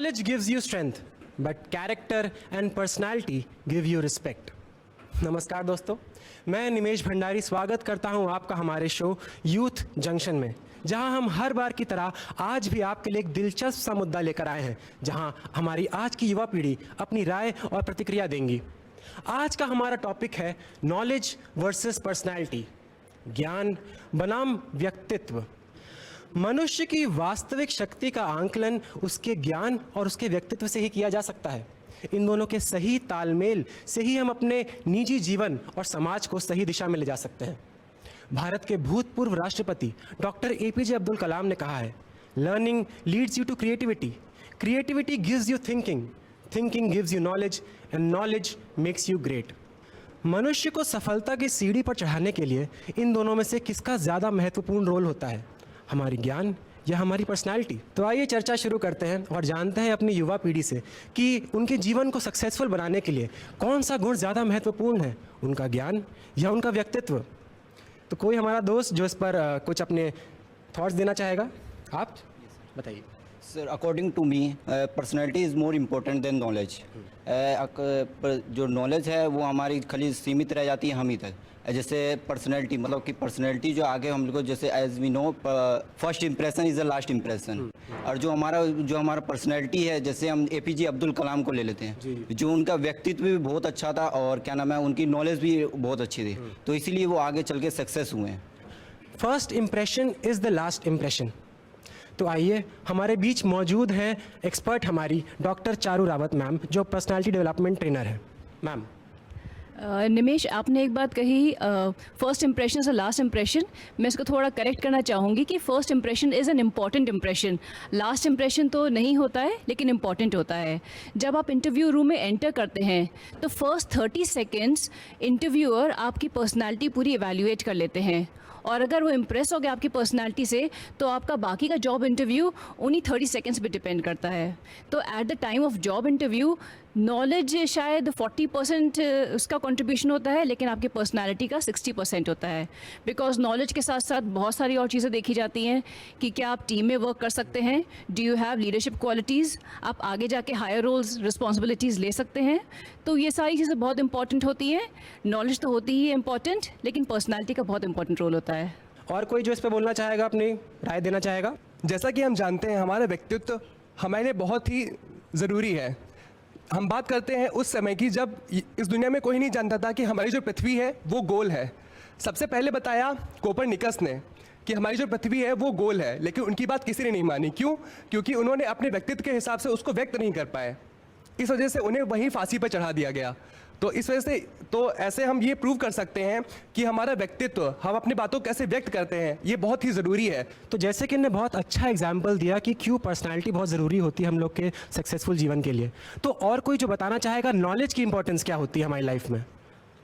Knowledge gives you strength, but character and personality give you respect. नमस्कार दोस्तों, मैं निमेश भंडारी स्वागत करता हूं आपका हमारे शो यूथ जंक्शन में, जहां हम हर बार की तरह आज भी आपके लिए एक दिलचस्प सा मुद्दा लेकर आए हैं, जहां हमारी आज की युवा पीढ़ी अपनी राय और प्रतिक्रिया देंगी। आज का हमारा टॉपिक है नॉलेज वर्सेस पर्सनैलिटी, ज्ञान बनाम व्यक्तित्व। मनुष्य की वास्तविक शक्ति का आंकलन उसके ज्ञान और उसके व्यक्तित्व से ही किया जा सकता है। इन दोनों के सही तालमेल से ही हम अपने निजी जीवन और समाज को सही दिशा में ले जा सकते हैं। भारत के भूतपूर्व राष्ट्रपति डॉक्टर APJ अब्दुल कलाम ने कहा है, learning leads you to creativity, creativity gives you thinking, thinking gives you knowledge and knowledge makes you great. मनुष्य को सफलता की सीढ़ी पर चढ़ाने के लिए इन दोनों में से किसका ज़्यादा महत्वपूर्ण रोल होता है, हमारी ज्ञान या हमारी पर्सनालिटी? तो आइए चर्चा शुरू करते हैं और जानते हैं अपनी युवा पीढ़ी से कि उनके जीवन को सक्सेसफुल बनाने के लिए कौन सा गुण ज़्यादा महत्वपूर्ण है, उनका ज्ञान या उनका व्यक्तित्व। तो कोई हमारा दोस्त जो इस पर कुछ अपने थॉट्स देना चाहेगा, आप बताइए। Sir, according to me personality is more important than knowledge. जो नॉलेज है वो हमारी खाली सीमित रह जाती है हम ही तक। जैसे पर्सनैलिटी, मतलब कि पर्सनैलिटी जो आगे हम लोग को, जैसे as we know first impression is the last impression. और जो हमारा पर्सनैलिटी है, जैसे हम APJ अब्दुल कलाम को ले लेते हैं, जो उनका व्यक्तित्व भी बहुत अच्छा था और क्या नाम है, उनकी नॉलेज भी बहुत अच्छी थी, तो इसीलिए वो आगे चल के सक्सेस हुए हैं। First impression is the last impression. तो आइए, हमारे बीच मौजूद हैं एक्सपर्ट हमारी डॉक्टर चारू रावत मैम, जो पर्सनालिटी डेवलपमेंट ट्रेनर है। मैम। निमेश, आपने एक बात कही फर्स्ट इम्प्रेशन से लास्ट इम्प्रेशन। मैं इसको थोड़ा करेक्ट करना चाहूँगी कि first impression is an important impression. Last impression तो नहीं होता है, लेकिन इम्पॉर्टेंट होता है। जब आप इंटरव्यू रूम में एंटर करते हैं तो फर्स्ट 30 सेकेंड्स इंटरव्यूअर आपकी पर्सनालिटी पूरी इवैल्यूएट कर लेते हैं, और अगर वो इम्प्रेस हो गया आपकी पर्सनालिटी से तो आपका बाकी का जॉब इंटरव्यू उन्हीं 30 सेकेंड्स पे डिपेंड करता है। तो at the time of job interview knowledge शायद 40% उसका कंट्रीब्यूशन होता है, लेकिन आपकी पर्सनालिटी का 60% होता है। बिकॉज नॉलेज के साथ साथ बहुत सारी और चीज़ें देखी जाती हैं कि क्या आप टीम में वर्क कर सकते हैं, do you have leadership qualities, आप आगे जाके हायर रोल्स रिस्पॉन्सिबिलिटीज़ ले सकते हैं। तो ये सारी चीज़ें बहुत इंपॉर्टेंट होती हैं। नॉलेज तो होती ही है इंपॉर्टेंट, लेकिन पर्सनैलिटी का बहुत इंपॉर्टेंट रोल होता है। और कोई जो इस पर बोलना चाहेगा, अपनी राय देना चाहेगा? जैसा कि हम जानते हैं, हमारा व्यक्तित्व हमारे लिए बहुत ही ज़रूरी है। हम बात करते हैं उस समय की जब इस दुनिया में कोई नहीं जानता था कि हमारी जो पृथ्वी है वो गोल है। सबसे पहले बताया कोपरनिकस ने कि हमारी जो पृथ्वी है वो गोल है, लेकिन उनकी बात किसी ने नहीं मानी। क्यों? क्योंकि उन्होंने अपने व्यक्तित्व के हिसाब से उसको व्यक्त नहीं कर पाए। इस वजह से उन्हें वहीं फांसी पर चढ़ा दिया गया। तो इस वजह से ऐसे हम ये प्रूव कर सकते हैं कि हमारा व्यक्तित्व, हम अपनी बातों को कैसे व्यक्त करते हैं, ये बहुत ही ज़रूरी है। तो जैसे कि इन्होंने बहुत अच्छा एग्जाम्पल दिया कि क्यों पर्सनालिटी बहुत ज़रूरी होती है हम लोग के सक्सेसफुल जीवन के लिए, तो और कोई जो बताना चाहेगा नॉलेज की इंपॉर्टेंस क्या होती है हमारी लाइफ में?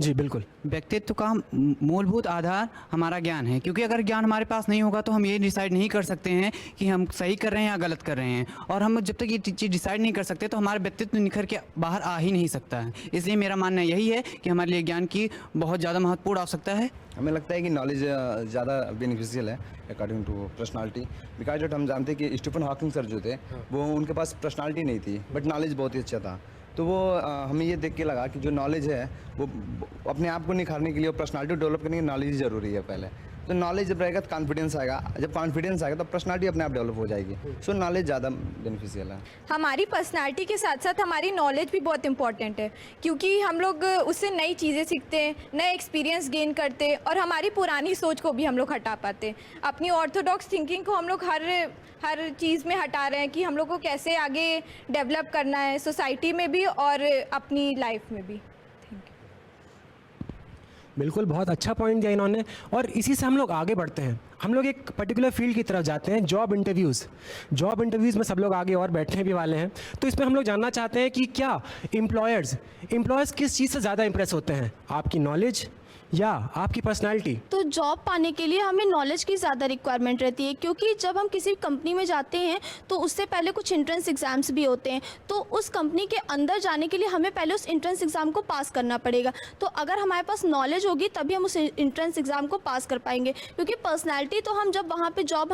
जी बिल्कुल। व्यक्तित्व का मूलभूत आधार हमारा ज्ञान है, क्योंकि अगर ज्ञान हमारे पास नहीं होगा तो हम ये डिसाइड नहीं कर सकते हैं कि हम सही कर रहे हैं या गलत कर रहे हैं। और हम जब तक ये चीज़ डिसाइड नहीं कर सकते तो हमारा व्यक्तित्व निखर के बाहर आ ही नहीं सकता है। इसलिए मेरा मानना यही है कि हमारे लिए ज्ञान की बहुत ज़्यादा महत्वपूर्ण आवश्यकता है। हमें लगता है कि नॉलेज ज़्यादा बेनिफिशियल है अकॉर्डिंग टू पर्सनालिटी। बिकॉज जो हम जानते हैं कि स्टीफन हॉकिंग सर जो थे, वो उनके पास पर्सनालिटी नहीं थी, बट नॉलेज बहुत ही अच्छा था। तो वो हमें ये देख के लगा कि जो नॉलेज है वो अपने आप को निखारने के लिए और पर्सनालिटी डेवलप करने के लिए नॉलेज ज़रूरी है पहले। तो नॉलेज जब रहेगा तो कॉन्फिडेंस आएगा, जब कॉन्फिडेंस आएगा तो पर्सनालिटी अपने आप डेवलप हो जाएगी। सो नॉलेज ज़्यादा बेनिफिशियल है। हमारी पर्सनालिटी के साथ साथ हमारी नॉलेज भी बहुत इंपॉर्टेंट है, क्योंकि हम लोग उससे नई चीज़ें सीखते हैं, नए एक्सपीरियंस गेन करते हैं, और हमारी पुरानी सोच को भी हम लोग हटा पाते हैं। अपनी ऑर्थोडॉक्स थिंकिंग को हम लोग हर चीज़ में हटा रहे हैं कि हम लोग को कैसे आगे डेवलप करना है, सोसाइटी में भी और अपनी लाइफ में भी। बिल्कुल, बहुत अच्छा पॉइंट दिया इन्होंने, और इसी से हम लोग आगे बढ़ते हैं। हम लोग एक पर्टिकुलर फील्ड की तरफ जाते हैं, जॉब इंटरव्यूज़। जॉब इंटरव्यूज़ में सब लोग आगे और बैठने भी वाले हैं। तो इसमें हम लोग जानना चाहते हैं कि क्या एम्प्लॉयर्स किस चीज़ से ज़्यादा इंप्रेस होते हैं, आपकी नॉलेज या आपकी पर्सनालिटी? तो जॉब पाने के लिए हमें नॉलेज की ज़्यादा रिक्वायरमेंट रहती है, क्योंकि जब हम किसी कंपनी में जाते हैं तो उससे पहले कुछ एंट्रेंस एग्ज़ाम्स भी होते हैं। तो उस कंपनी के अंदर जाने के लिए हमें पहले उस एंट्रेंस एग्ज़ाम को पास करना पड़ेगा। तो अगर हमारे पास नॉलेज होगी तभी हम उस एंट्रेंस एग्ज़ाम को पास कर पाएंगे, क्योंकि पर्सनैलिटी तो हम जब वहाँ पर जॉब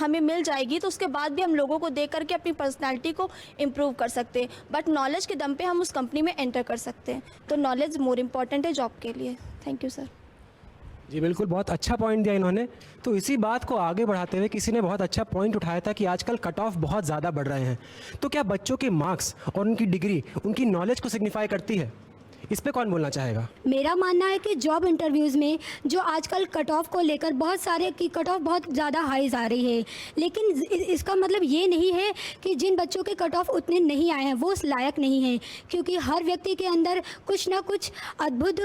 हमें मिल जाएगी तो उसके बाद भी हम लोगों को देख करके अपनी पर्सनैलिटी को इम्प्रूव कर सकते हैं, बट नॉलेज के दम पे हम उस कंपनी में एंटर कर सकते हैं। तो नॉलेज मोर इम्पॉर्टेंट है जॉब के लिए। Thank you sir. जी बिल्कुल, बहुत अच्छा पॉइंट दिया इन्होंने। तो इसी बात को आगे बढ़ाते हुए किसी ने बहुत अच्छा पॉइंट उठाया था कि आजकल कट ऑफ बहुत ज़्यादा बढ़ रहे हैं। तो क्या बच्चों के मार्क्स और उनकी डिग्री उनकी नॉलेज को सिग्निफाई करती है? इस पे कौन बोलना चाहेगा? मेरा मानना है कि जॉब इंटरव्यूज़ में जो आजकल कट ऑफ को लेकर बहुत सारे की कट ऑफ बहुत ज़्यादा हाईज आ रही है, लेकिन इसका मतलब ये नहीं है कि जिन बच्चों के कट ऑफ उतने नहीं आए हैं वो उस लायक नहीं हैं, क्योंकि हर व्यक्ति के अंदर कुछ ना कुछ अद्भुत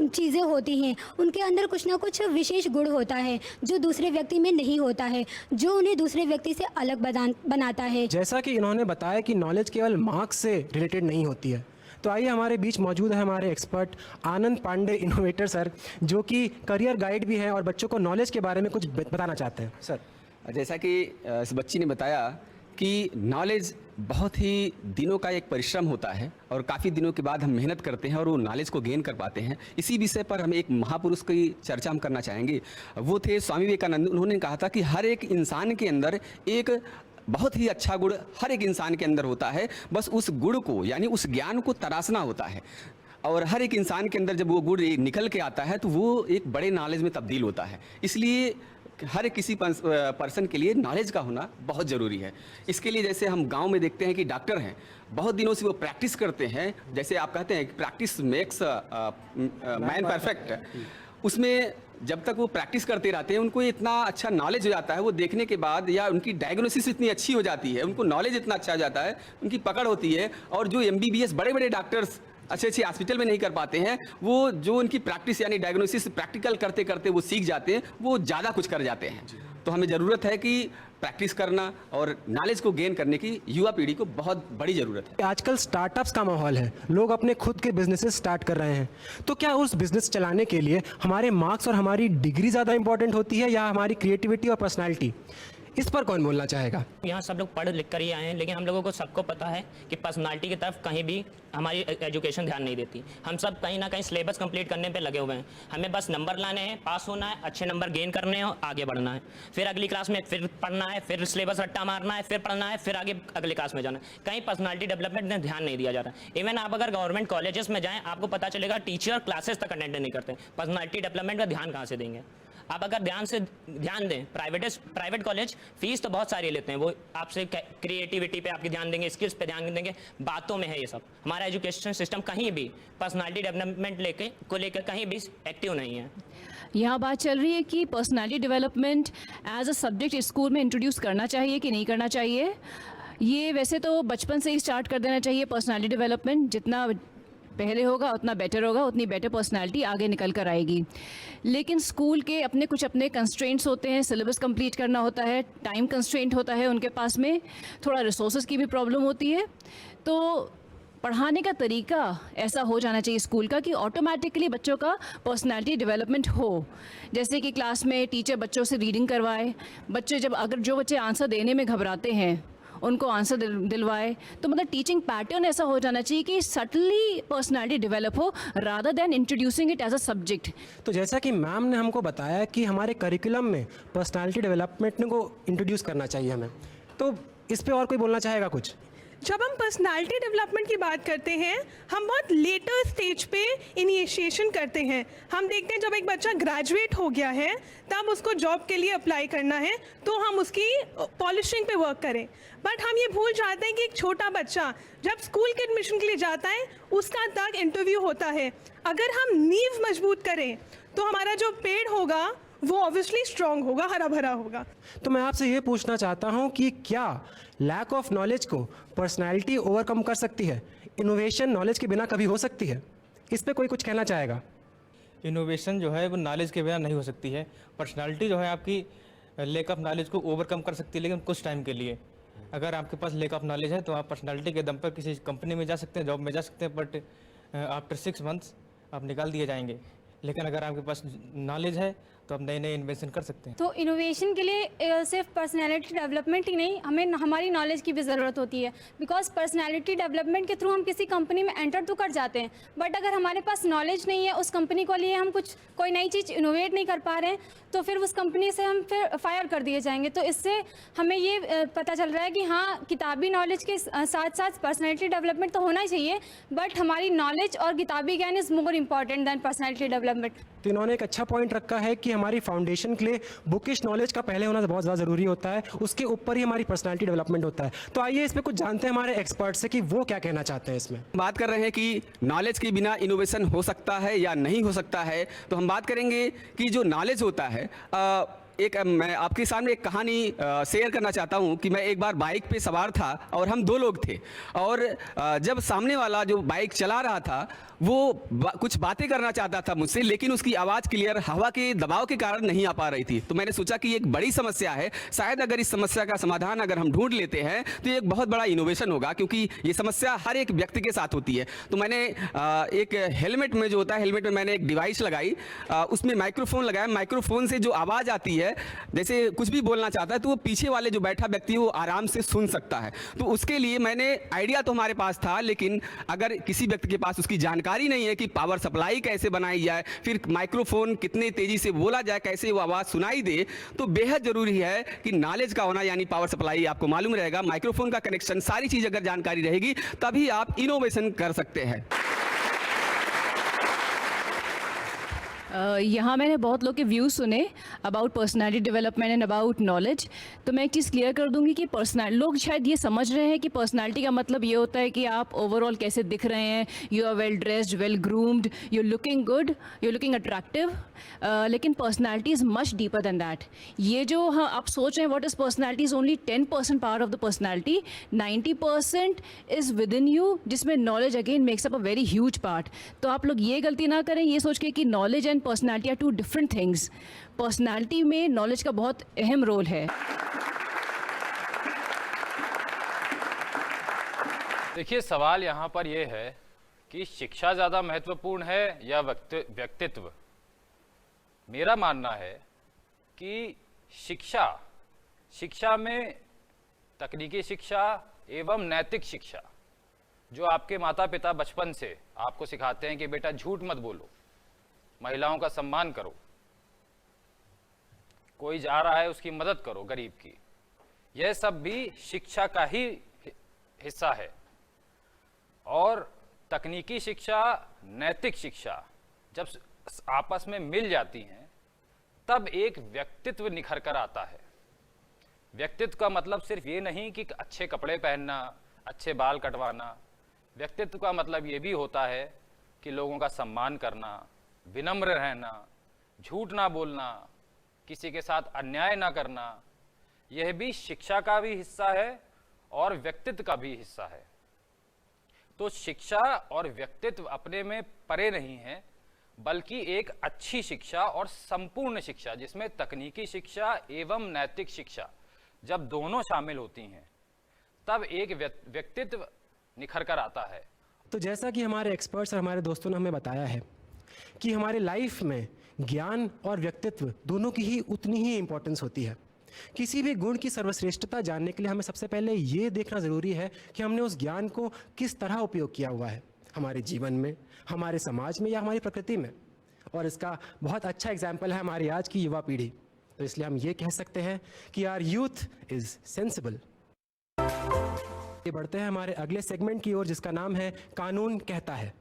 चीज़ें होती हैं। उनके अंदर कुछ ना कुछ विशेष गुण होता है जो दूसरे व्यक्ति में नहीं होता है, जो उन्हें दूसरे व्यक्ति से अलग बनाता है। जैसा कि इन्होंने बताया कि नॉलेज केवल मार्क्स से रिलेटेड नहीं होती है, तो आइए हमारे बीच मौजूद है हमारे एक्सपर्ट आनंद पांडे इनोवेटर सर, जो कि करियर गाइड भी हैं और बच्चों को नॉलेज के बारे में कुछ बताना चाहते हैं। सर, जैसा कि इस बच्ची ने बताया कि नॉलेज बहुत ही दिनों का एक परिश्रम होता है और काफ़ी दिनों के बाद हम मेहनत करते हैं और वो नॉलेज को गेन कर पाते हैं। इसी विषय पर हम एक महापुरुष की चर्चा हम करना चाहेंगे। वो थे स्वामी विवेकानंद। उन्होंने कहा था कि हर एक इंसान के अंदर एक बहुत ही अच्छा गुण हर एक इंसान के अंदर होता है, बस उस गुण को यानी उस ज्ञान को तराशना होता है। और हर एक इंसान के अंदर जब वो गुण निकल के आता है तो वो एक बड़े नॉलेज में तब्दील होता है। इसलिए हर किसी पर्सन के लिए नॉलेज का होना बहुत ज़रूरी है। इसके लिए जैसे हम गांव में देखते हैं कि डॉक्टर हैं, बहुत दिनों से वो प्रैक्टिस करते हैं। जैसे आप कहते हैं प्रैक्टिस मेक्स मैन परफेक्ट, उसमें जब तक वो प्रैक्टिस करते रहते हैं उनको इतना अच्छा नॉलेज हो जाता है, वो देखने के बाद या उनकी डायग्नोसिस इतनी अच्छी हो जाती है, उनको नॉलेज इतना अच्छा हो जाता है, उनकी पकड़ होती है। और जो MBBS बड़े बड़े डॉक्टर्स अच्छे हॉस्पिटल में नहीं कर पाते हैं, वो जो उनकी प्रैक्टिस यानी डायग्नोसिस प्रैक्टिकल करते करते वो सीख जाते हैं, वो ज़्यादा कुछ कर जाते हैं। तो हमें ज़रूरत है कि प्रैक्टिस करना और नॉलेज को गेन करने की युवा पीढ़ी को बहुत बड़ी ज़रूरत है। आजकल स्टार्टअप्स का माहौल है, लोग अपने खुद के बिजनेसेस स्टार्ट कर रहे हैं। तो क्या उस बिजनेस चलाने के लिए हमारे मार्क्स और हमारी डिग्री ज़्यादा इंपॉर्टेंट होती है या हमारी क्रिएटिविटी और पर्सनैलिटी? इस पर कौन बोलना चाहेगा? यहाँ सब लोग पढ़ लिख कर ही आए हैं, लेकिन हम लोगों को सबको पता है कि पर्सनालिटी की तरफ कहीं भी हमारी एजुकेशन ध्यान नहीं देती। हम सब कहीं ना कहीं सिलेबस कंप्लीट करने पे लगे हुए हैं। हमें बस नंबर लाने हैं, पास होना है, अच्छे नंबर गेन करने हैं और आगे बढ़ना है। फिर अगली क्लास में फिर पढ़ना है, फिर सिलेबस रट्टा मारना है, फिर पढ़ना है, फिर आगे अगली क्लास में जाना है। कहीं पर्सनालिटी डेवलपमेंट में ध्यान नहीं दिया जाता। इवन आप अगर गवर्नमेंट कॉलेजेस में जाएँ आपको पता चलेगा टीचर क्लासेस तक अटेंड नहीं करते। पर्सनालिटी डेवलपमेंट का ध्यान कहाँ से देंगे? आप अगर ध्यान दें, प्राइवेट कॉलेज फीस तो बहुत सारी लेते हैं, वो आपसे क्रिएटिविटी पे आपके ध्यान देंगे, स्किल्स पे ध्यान देंगे, बातों में है ये सब। हमारा एजुकेशन सिस्टम कहीं भी पर्सनालिटी डेवलपमेंट लेकर कहीं भी एक्टिव नहीं है। यहाँ बात चल रही है कि personality development as a subject school में इंट्रोड्यूस करना चाहिए कि नहीं करना चाहिए। ये वैसे तो बचपन से ही स्टार्ट कर देना चाहिए। पर्सनालिटी डेवलपमेंट जितना पहले होगा उतना बेटर होगा, उतनी बेटर पर्सनालिटी आगे निकल कर आएगी। लेकिन स्कूल के अपने कंस्ट्रेंट्स होते हैं, सिलेबस कंप्लीट करना होता है, टाइम कंस्ट्रेंट होता है उनके पास में, थोड़ा रिसोर्सेज की भी प्रॉब्लम होती है। तो पढ़ाने का तरीका ऐसा हो जाना चाहिए स्कूल का कि ऑटोमेटिकली बच्चों का पर्सनालिटी डेवलपमेंट हो। जैसे कि क्लास में टीचर बच्चों से रीडिंग करवाए, जो बच्चे आंसर देने में घबराते हैं उनको आंसर दिलवाए। तो मतलब टीचिंग पैटर्न ऐसा हो जाना चाहिए कि सटली पर्सनालिटी डेवलप हो rather than introducing it as a subject. तो जैसा कि मैम ने हमको बताया कि हमारे करिकुलम में पर्सनालिटी डेवलपमेंट को इंट्रोड्यूस करना चाहिए हमें, तो इस पे और कोई बोलना चाहेगा कुछ? जब हम पर्सनालिटी डेवलपमेंट की बात करते हैं हम बहुत लेटर स्टेज पे इनिशिएशन करते हैं। हम देखते हैं जब एक बच्चा ग्रेजुएट हो गया है तब उसको जॉब के लिए अप्लाई करना है तो हम उसकी पॉलिशिंग पे वर्क करें। बट हम ये भूल जाते हैं कि एक छोटा बच्चा जब स्कूल के एडमिशन के लिए जाता है उसका तक इंटरव्यू होता है। अगर हम नींव मजबूत करें तो हमारा जो पेड़ होगा वो ऑब्वियसली स्ट्रांग होगा, हरा भरा होगा। तो मैं आपसे ये पूछना चाहता हूँ कि क्या लैक ऑफ नॉलेज को पर्सनालिटी ओवरकम कर सकती है? इनोवेशन नॉलेज के बिना कभी हो सकती है? इस पे कोई कुछ कहना चाहेगा? इनोवेशन जो है वो नॉलेज के बिना नहीं हो सकती है। पर्सनालिटी जो है आपकी लैक ऑफ नॉलेज को ओवरकम कर सकती है, लेकिन कुछ टाइम के लिए। अगर आपके पास लैक ऑफ नॉलेज है तो आप पर्सनालिटी के दम पर किसी कंपनी में जा सकते हैं, जॉब में जा सकते हैं, बट आफ्टर 6 मंथ्स आप निकाल दिए जाएंगे। लेकिन अगर आपके पास नॉलेज है तो आप नए नए इन्वेंशन कर सकते हैं। तो इनोवेशन के लिए सिर्फ पर्सनैलिटी डेवलपमेंट ही नहीं, हमें हमारी नॉलेज की भी ज़रूरत होती है। बिकॉज पर्सनैलिटी डेवलपमेंट के थ्रू हम किसी कंपनी में एंटर तो कर जाते हैं, बट अगर हमारे पास नॉलेज नहीं है उस कंपनी को लिए, हम कोई नई चीज़ इनोवेट नहीं कर पा रहे हैं, तो फिर उस कंपनी से हम फिर फायर कर दिए जाएंगे। तो इससे हमें ये पता चल रहा है कि हाँ, किताबी नॉलेज के साथ साथ पर्सनैलिटी डेवलपमेंट तो होना ही चाहिए, बट हमारी नॉलेज और किताबी ज्ञान is more important than personality development. तो इन्होंने एक अच्छा पॉइंट रखा है कि हमारी फाउंडेशन के लिए बुकिश नॉलेज का पहले होना बहुत ज़्यादा ज़रूरी होता है, उसके ऊपर ही हमारी पर्सनालिटी डेवलपमेंट होता है। तो आइए इस पर कुछ जानते हैं हमारे एक्सपर्ट से कि वो क्या कहना चाहते हैं इसमें। बात कर रहे हैं कि नॉलेज के बिना इनोवेशन हो सकता है या नहीं हो सकता है, तो हम बात करेंगे कि जो नॉलेज होता है, मैं आपके सामने एक कहानी शेयर करना चाहता हूं कि मैं एक बार बाइक पे सवार था और हम 2 लोग थे, और जब सामने वाला जो बाइक चला रहा था वो कुछ बातें करना चाहता था मुझसे, लेकिन उसकी आवाज़ क्लियर हवा के दबाव के कारण नहीं आ पा रही थी। तो मैंने सोचा कि एक बड़ी समस्या है, शायद अगर इस समस्या का समाधान अगर हम ढूंढ लेते हैं तो ये एक बहुत बड़ा इनोवेशन होगा, क्योंकि ये समस्या हर एक व्यक्ति के साथ होती है। तो मैंने एक हेलमेट में जो होता है, हेलमेट में मैंने एक डिवाइस लगाई, उसमें माइक्रोफोन लगाया। माइक्रोफोन से जो आवाज़ आती है, जैसे कुछ भी बोलना चाहता है तो वो पीछे वाले जो बैठा व्यक्ति है वो आराम से सुन सकता है। तो उसके लिए मैंने आइडिया तो हमारे पास था, लेकिन अगर किसी व्यक्ति के पास उसकी जानकारी नहीं है कि पावर सप्लाई कैसे बनाई जाए, फिर माइक्रोफोन कितने तेजी से बोला जाए, कैसे वो आवाज़ सुनाई दे, तो बेहद जरूरी है कि नॉलेज का होना, यानी पावर सप्लाई आपको मालूम रहेगा, माइक्रोफोन का कनेक्शन, सारी चीज़ अगर जानकारी रहेगी तभी आप इनोवेशन कर सकते हैं। यहाँ मैंने बहुत लोग के व्यूज़ सुने about personality development and about knowledge. तो मैं एक चीज़ क्लियर कर दूंगी कि लोग शायद ये समझ रहे हैं कि पर्सनालिटी का मतलब ये होता है कि आप ओवरऑल कैसे दिख रहे हैं, you are well dressed, well groomed, you looking good, you looking attractive. लेकिन personality is much deeper than that. ये जो आप सोच रहे हैं what is personality is only 10% part of the personality, 90% is within you, जिसमें knowledge again makes up a very huge part. तो आप लोग ये गलती ना करें ये सोच के कि knowledge and personality are 2 different things. Personality में नॉलेज का बहुत अहम रोल है। देखिए, सवाल यहाँ पर यह है कि शिक्षा ज़्यादा महत्वपूर्ण है या व्यक्तित्व। मेरा मानना है कि शिक्षा में तकनीकी शिक्षा एवं नैतिक शिक्षा, जो आपके माता पिता बचपन से आपको सिखाते हैं कि बेटा झूठ मत बोलो, महिलाओं का सम्मान करो, कोई जा रहा है उसकी मदद करो गरीब की, यह सब भी शिक्षा का ही हिस्सा है। और तकनीकी शिक्षा, नैतिक शिक्षा जब आपस में मिल जाती हैं तब एक व्यक्तित्व निखर कर आता है। व्यक्तित्व का मतलब सिर्फ ये नहीं कि अच्छे कपड़े पहनना, अच्छे बाल कटवाना। व्यक्तित्व का मतलब ये भी होता है कि लोगों का सम्मान करना, विनम्र रहना, झूठ ना बोलना, किसी के साथ अन्याय ना करना। यह भी शिक्षा का भी हिस्सा है और व्यक्तित्व का भी हिस्सा है। तो शिक्षा और व्यक्तित्व अपने में परे नहीं है, बल्कि एक अच्छी शिक्षा और संपूर्ण शिक्षा, जिसमें तकनीकी शिक्षा एवं नैतिक शिक्षा जब दोनों शामिल होती हैं तब एक व्यक्तित्व निखर कर आता है। तो जैसा कि हमारे एक्सपर्ट्स और हमारे दोस्तों ने हमें बताया है कि हमारे लाइफ में ज्ञान और व्यक्तित्व दोनों की ही उतनी ही इम्पोर्टेंस होती है। किसी भी गुण की सर्वश्रेष्ठता जानने के लिए हमें सबसे पहले ये देखना ज़रूरी है कि हमने उस ज्ञान को किस तरह उपयोग किया हुआ है, हमारे जीवन में, हमारे समाज में या हमारी प्रकृति में। और इसका बहुत अच्छा एग्जाम्पल है हमारी आज की युवा पीढ़ी। तो इसलिए हम ये कह सकते हैं कि आवर यूथ इज़ सेंसिबल। ये बढ़ते हैं हमारे अगले सेगमेंट की ओर, जिसका नाम है कानून कहता है।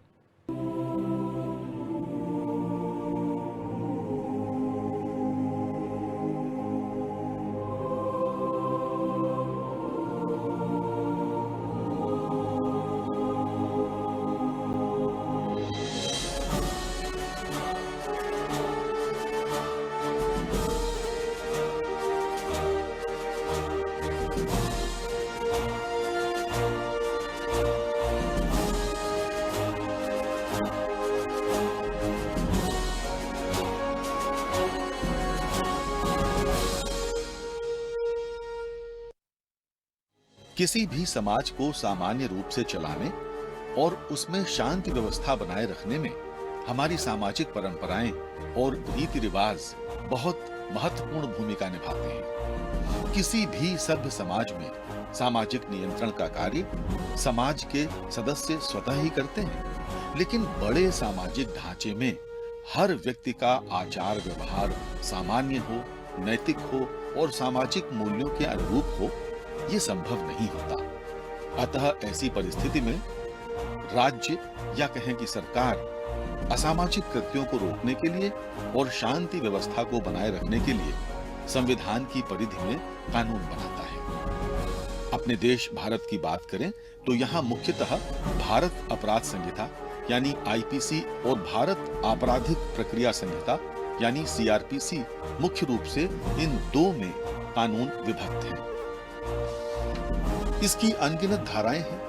किसी भी समाज को सामान्य रूप से चलाने और उसमें शांति व्यवस्था बनाए रखने में हमारी सामाजिक परंपराएं और रीति रिवाज बहुत महत्वपूर्ण भूमिका निभाते हैं। किसी भी सभ्य समाज में सामाजिक नियंत्रण का कार्य समाज के सदस्य स्वतः ही करते हैं, लेकिन बड़े सामाजिक ढांचे में हर व्यक्ति का आचार व्यवहार सामान्य हो, नैतिक हो और सामाजिक मूल्यों के अनुरूप हो, ये संभव नहीं होता। अतः ऐसी परिस्थिति में राज्य या कहें कि सरकार असामाजिक कृत्यों को रोकने के लिए और शांति व्यवस्था को बनाए रखने के लिए संविधान की परिधि में कानून बनाता है। अपने देश भारत की बात करें तो यहाँ मुख्यतः भारत अपराध संहिता यानी आईपीसी और भारत आपराधिक प्रक्रिया संहिता यानी सीआरपीसी मुख्य रूप से इन दो में कानून विभक्त हैं। इसकी अनगिनत धाराएं हैं।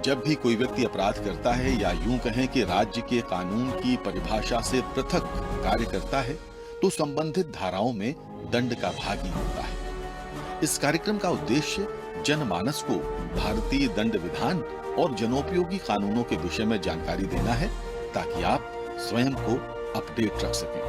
जब भी कोई व्यक्ति अपराध करता है या यूं कहें कि राज्य के कानून की परिभाषा से पृथक कार्य करता है, तो संबंधित धाराओं में दंड का भागी होता है। इस कार्यक्रम का उद्देश्य जनमानस को भारतीय दंड विधान और जनोपयोगी कानूनों के विषय में जानकारी देना है, ताकि आप स्वयं को अपडेट रख सकें।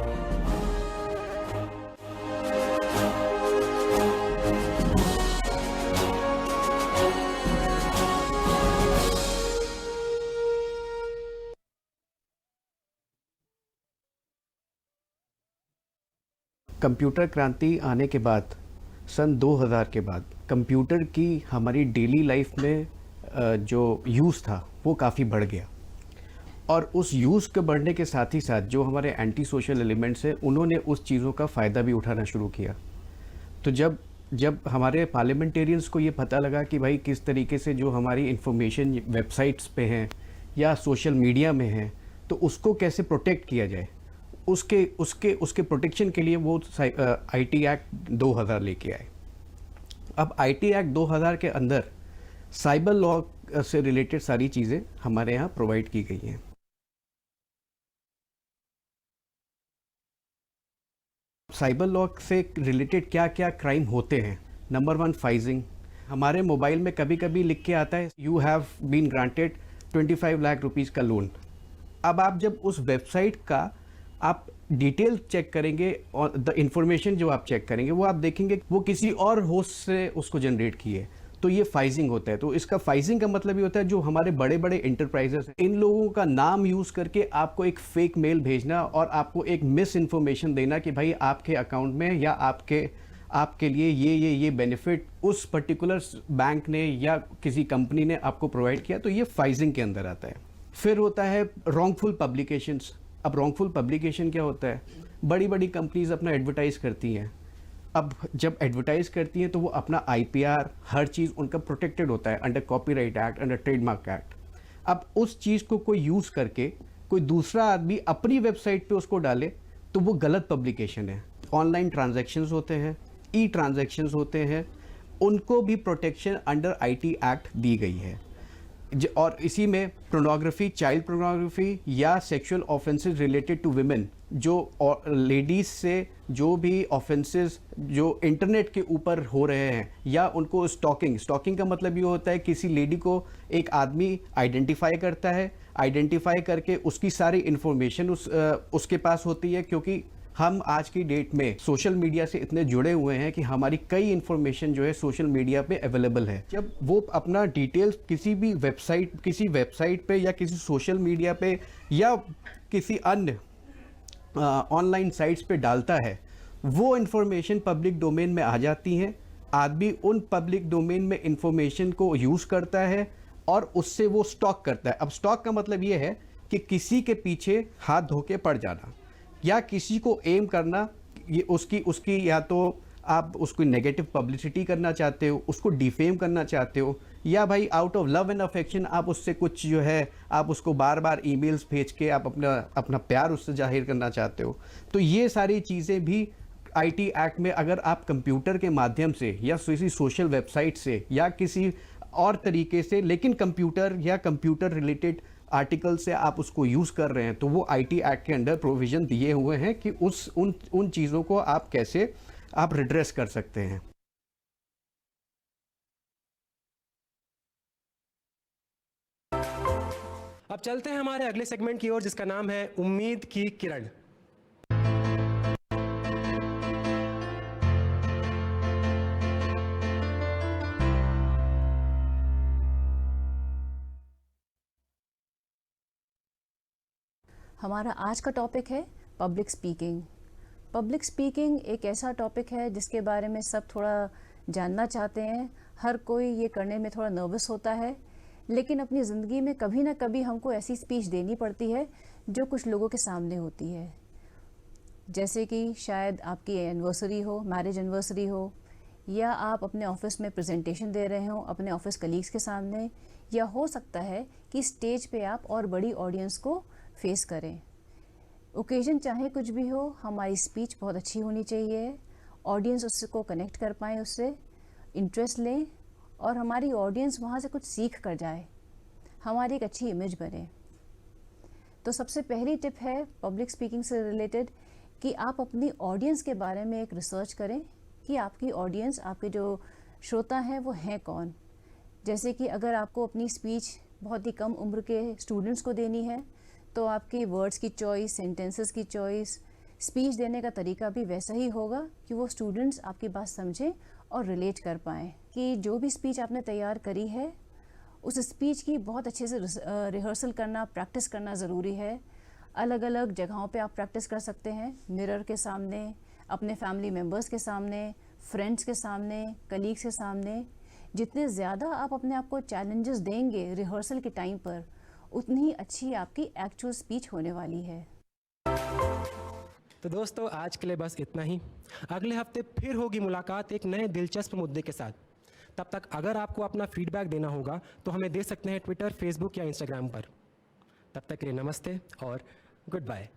कंप्यूटर क्रांति आने के बाद सन 2000 के बाद कंप्यूटर की हमारी डेली लाइफ में जो यूज़ था वो काफ़ी बढ़ गया, और उस यूज़ के बढ़ने के साथ ही साथ जो हमारे एंटी सोशल एलिमेंट्स हैं उन्होंने उस चीज़ों का फ़ायदा भी उठाना शुरू किया। तो जब हमारे पार्लियामेंटेरियंस को ये पता लगा कि भाई किस तरीके से जो हमारी इंफॉर्मेशन वेबसाइट्स पे हैं या सोशल मीडिया में है, तो उसको कैसे प्रोटेक्ट किया जाए, उसके प्रोटेक्शन के लिए वो आईटी एक्ट 2000 लेके आए। अब आईटी एक्ट 2000 के अंदर साइबर लॉ से रिलेटेड सारी चीज़ें हमारे यहाँ प्रोवाइड की गई हैं। साइबर लॉ से रिलेटेड क्या क्या क्राइम होते हैं। Number 1, phishing. हमारे मोबाइल में कभी कभी लिख के आता है you have been granted 25 lakh rupees का लोन। अब आप जब उस वेबसाइट का आप डिटेल चेक करेंगे और द इंफॉर्मेशन जो आप चेक करेंगे वो आप देखेंगे वो किसी और होस्ट से उसको जनरेट की है, तो ये फाइजिंग होता है। तो इसका फाइजिंग का मतलब ये होता है जो हमारे बड़े बड़े इंटरप्राइजेस हैं, इन लोगों का नाम यूज़ करके आपको एक फेक मेल भेजना और आपको एक मिस इन्फॉर्मेशन देना कि भाई आपके अकाउंट में या आपके लिए ये बेनिफिट उस पर्टिकुलर बैंक ने या किसी कंपनी ने आपको प्रोवाइड किया, तो ये फाइजिंग के अंदर आता है। फिर होता है रॉन्गफुल पब्लिकेशंस। अब रॉन्गफुल पब्लिकेशन क्या होता है? बड़ी बड़ी कंपनीज अपना एडवर्टाइज करती हैं। अब जब एडवर्टाइज करती हैं तो वो अपना आईपीआर हर चीज़ उनका प्रोटेक्टेड होता है under copyright act, under trademark act. अब उस चीज़ को कोई यूज़ करके कोई दूसरा आदमी अपनी वेबसाइट पे उसको डाले तो वो गलत पब्लिकेशन है। ऑनलाइन ट्रांजैक्शंस होते हैं, ई ट्रांजैक्शंस होते हैं, उनको भी प्रोटेक्शन अंडर आईटी एक्ट दी गई है। और इसी में पोर्नोग्राफी, चाइल्ड पोर्नोग्राफी या sexual offences related to women, जो लेडीज़ से जो भी ऑफेंसेस जो इंटरनेट के ऊपर हो रहे हैं या उनको स्टॉकिंग का मतलब ये होता है किसी लेडी को एक आदमी आइडेंटिफाई करता है, आइडेंटिफाई करके उसकी सारी इंफॉर्मेशन उसके पास होती है, क्योंकि हम आज की डेट में सोशल मीडिया से इतने जुड़े हुए हैं कि हमारी कई इंफॉर्मेशन जो है सोशल मीडिया पे अवेलेबल है। जब वो अपना डिटेल्स किसी वेबसाइट पे या किसी सोशल मीडिया पे या किसी अन्य ऑनलाइन साइट्स पे डालता है, वो इंफॉर्मेशन पब्लिक डोमेन में आ जाती हैं। आदमी उन पब्लिक डोमेन में इंफॉर्मेशन को यूज़ करता है और उससे वो स्टॉक करता है। अब स्टॉक का मतलब ये है कि किसी के पीछे हाथ धो के पड़ जाना या किसी को एम करना, ये उसकी या तो आप उसको नेगेटिव पब्लिसिटी करना चाहते हो, उसको डिफेम करना चाहते हो, या भाई out of love and affection आप उससे कुछ जो है आप उसको बार बार ईमेल्स भेज के आप अपना प्यार उससे जाहिर करना चाहते हो। तो ये सारी चीज़ें भी आईटी एक्ट में अगर आप कंप्यूटर के माध्यम से या किसी सोशल वेबसाइट से या किसी और तरीके से, लेकिन कंप्यूटर या कंप्यूटर रिलेटेड आर्टिकल से आप उसको यूज़ कर रहे हैं, तो वो आईटी एक्ट के अंडर प्रोविज़न दिए हुए हैं कि उन चीज़ों को आप कैसे आप रिड्रेस कर सकते हैं। अब चलते हैं हमारे अगले सेगमेंट की ओर, जिसका नाम है उम्मीद की किरण। हमारा आज का टॉपिक है पब्लिक स्पीकिंग। पब्लिक स्पीकिंग एक ऐसा टॉपिक है जिसके बारे में सब थोड़ा जानना चाहते हैं। हर कोई ये करने में थोड़ा नर्वस होता है, लेकिन अपनी ज़िंदगी में कभी ना कभी हमको ऐसी स्पीच देनी पड़ती है जो कुछ लोगों के सामने होती है। जैसे कि शायद आपकी एनिवर्सरी हो, मैरिज एनिवर्सरी हो, या आप अपने ऑफिस में प्रेजेंटेशन दे रहे हो अपने ऑफिस कलीग्स के सामने, या हो सकता है कि स्टेज पे आप और बड़ी ऑडियंस को फेस करें। ओकेजन चाहे कुछ भी हो, हमारी स्पीच बहुत अच्छी होनी चाहिए, ऑडियंस उसको कनेक्ट कर पाएँ, उससे इंटरेस्ट लें और हमारी ऑडियंस वहाँ से कुछ सीख कर जाए, हमारी एक अच्छी इमेज बने। तो सबसे पहली टिप है पब्लिक स्पीकिंग से रिलेटेड कि आप अपनी ऑडियंस के बारे में एक रिसर्च करें कि आपकी ऑडियंस, आपके जो श्रोता हैं वो हैं कौन। जैसे कि अगर आपको अपनी स्पीच बहुत ही कम उम्र के स्टूडेंट्स को देनी है तो आपके वर्ड्स की चॉइस, सेंटेंसेस की चॉइस, स्पीच देने का तरीका भी वैसा ही होगा कि वो स्टूडेंट्स आपकी बात समझें और रिलेट कर पाएँ। कि जो भी स्पीच आपने तैयार करी है उस स्पीच की बहुत अच्छे से रिहर्सल करना, प्रैक्टिस करना ज़रूरी है। अलग अलग जगहों पे आप प्रैक्टिस कर सकते हैं, मिरर के सामने, अपने फैमिली मेम्बर्स के सामने, फ्रेंड्स के सामने, कलीग्स के सामने। जितने ज़्यादा आप अपने आप को चैलेंजेस देंगे रिहर्सल के टाइम पर, उतनी ही अच्छी आपकी एक्चुअल स्पीच होने वाली है। तो दोस्तों आज के लिए बस इतना ही। अगले हफ्ते फिर होगी मुलाकात एक नए दिलचस्प मुद्दे के साथ। तब तक अगर आपको अपना फीडबैक देना होगा तो हमें दे सकते हैं ट्विटर, फेसबुक या इंस्टाग्राम पर। तब तक के लिए नमस्ते और गुड बाय।